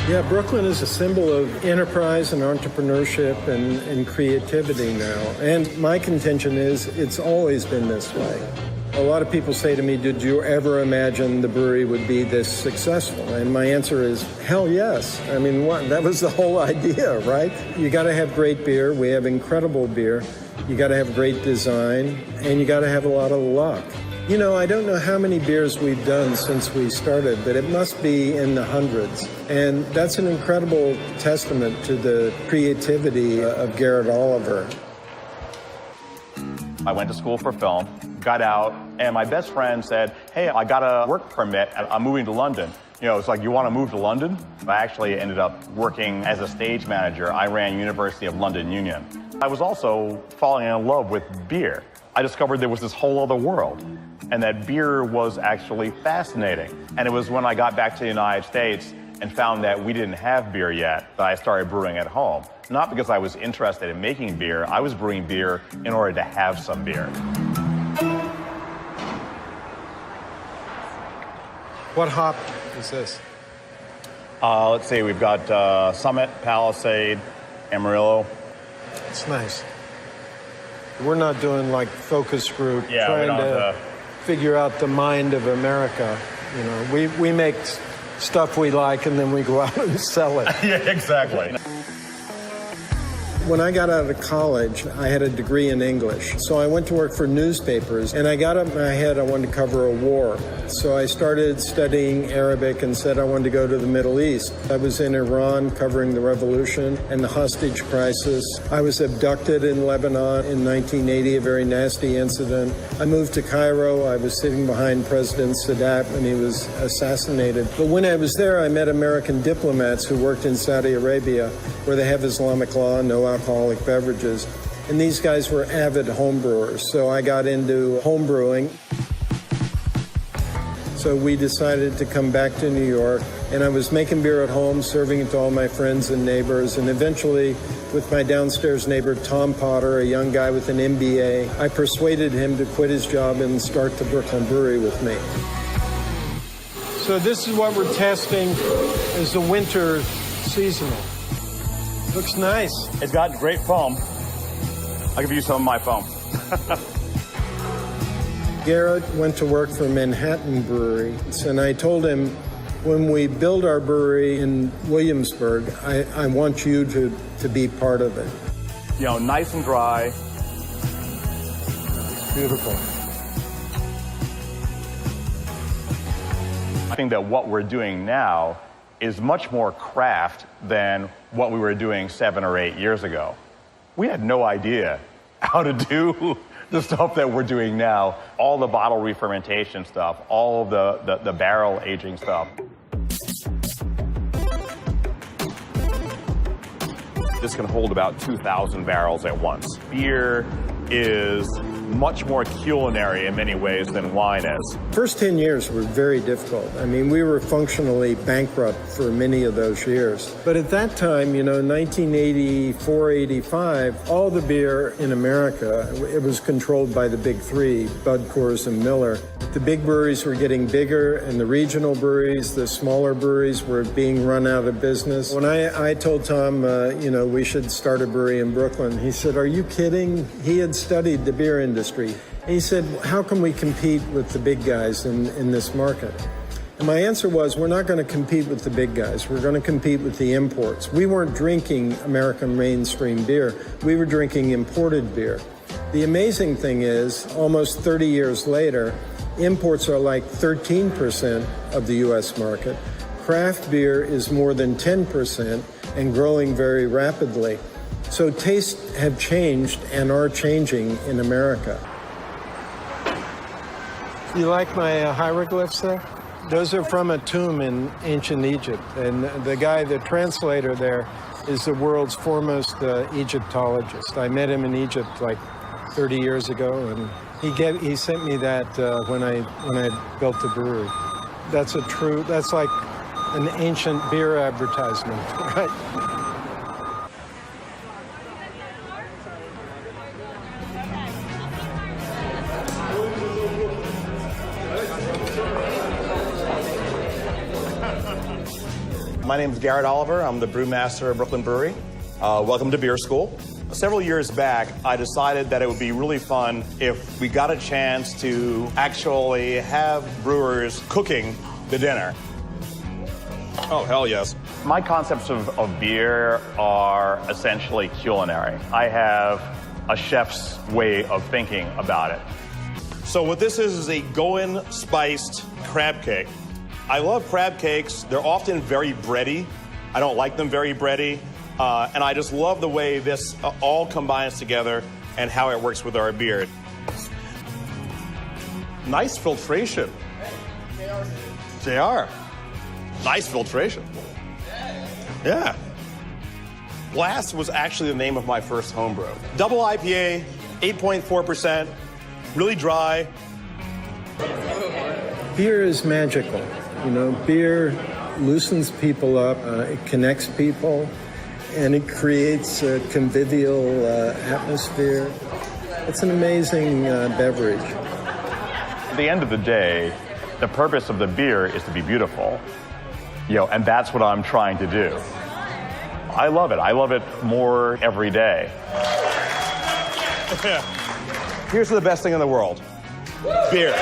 Yeah, Brooklyn is a symbol of enterprise and entrepreneurship and creativity now. And my contention is it's always been this way. A lot of people say to me, did you ever imagine the brewery would be this successful? And my answer is, hell yes. I mean, that was the whole idea, right? You got to have great beer. We have incredible beer. You got to have great design, and you got to have a lot of luck. You know, I don't know how many beers we've done since we started, but it must be in the hundreds. And that's an incredible testament to the creativity of Garret Oliver. I went to school for film, got out, and my best friend said, hey, I got a work permit, and I'm moving to London. You know, it's like, you want to move to London? I actually ended up working as a stage manager. I ran University of London Union. I was also falling in love with beer. I discovered there was this whole other world, and that beer was actually fascinating. And it was when I got back to the United States and found that we didn't have beer yet that I started brewing at home. Not because I was interested in making beer, I was brewing beer in order to have some beer. What hop is this? Let's see, we've got Summit, Palisade, Amarillo. It's nice. We're not doing like focus group, trying to figure out the mind of America. You know, we make stuff we like and then we go out and sell it. Yeah, exactly. When I got out of college, I had a degree in English. So I went to work for newspapers, and I got up in my head I wanted to cover a war. So I started studying Arabic and said I wanted to go to the Middle East. I was in Iran covering the revolution and the hostage crisis. I was abducted in Lebanon in 1980, a very nasty incident. I moved to Cairo. I was sitting behind President Sadat when he was assassinated. But when I was there, I met American diplomats who worked in Saudi Arabia, where they have Islamic law, no alcoholic beverages. And these guys were avid homebrewers, so I got into homebrewing. So we decided to come back to New York, and I was making beer at home, serving it to all my friends and neighbors, and eventually, with my downstairs neighbor, Tom Potter, a young guy with an MBA, I persuaded him to quit his job and start the Brooklyn Brewery with me. So this is what we're testing as the winter seasonal. Looks nice. It's got great foam. I'll give you some of my foam. Garret went to work for Manhattan Brewery, and I told him, when we build our brewery in Williamsburg, I want you to be part of it. You know, nice and dry. Beautiful. I think that what we're doing now is much more craft than what we were doing 7 or 8 years ago. We had no idea how to do the stuff that we're doing now, all the bottle re-fermentation stuff, all of the barrel aging stuff. This can hold about 2,000 barrels at once. Beer is much more culinary in many ways than wine is. First 10 years were very difficult. I mean, we were functionally bankrupt for many of those years. But at that time, you know, 1984, 85, all the beer in America, it was controlled by the big three, Bud, Coors, and Miller. The big breweries were getting bigger, and the regional breweries, the smaller breweries, were being run out of business. When I told Tom, you know, we should start a brewery in Brooklyn, he said, are you kidding? He had studied the beer industry. And he said, how can we compete with the big guys in this market? And my answer was, we're not going to compete with the big guys. We're going to compete with the imports. We weren't drinking American mainstream beer. We were drinking imported beer. The amazing thing is, almost 30 years later, imports are like 13% of the U.S. market. Craft beer is more than 10% and growing very rapidly. So tastes have changed and are changing in America. You like my hieroglyphs there? Those are from a tomb in ancient Egypt. And the guy, the translator there, is the world's foremost Egyptologist. I met him in Egypt like 30 years ago, and he sent me that when I built the brewery. That's like an ancient beer advertisement, right? My name is Garret Oliver. I'm the brewmaster of Brooklyn Brewery. Welcome to Beer School. Several years back, I decided that it would be really fun if we got a chance to actually have brewers cooking the dinner. Oh, hell yes. My concepts of beer are essentially culinary. I have a chef's way of thinking about it. So what this is a Goan spiced crab cake. I love crab cakes. They're often very bready. I don't like them very bready. And I just love the way this all combines together and how it works with our beer. Nice filtration. JR. Nice filtration. Yeah. Blast was actually the name of my first homebrew. Double IPA, 8.4%, really dry. Beer is magical. You know, beer loosens people up, it connects people, and it creates a convivial atmosphere. It's an amazing beverage. At the end of the day, the purpose of the beer is to be beautiful. And that's what I'm trying to do. I love it. I love it more every day. Here's the best thing in the world. Beer.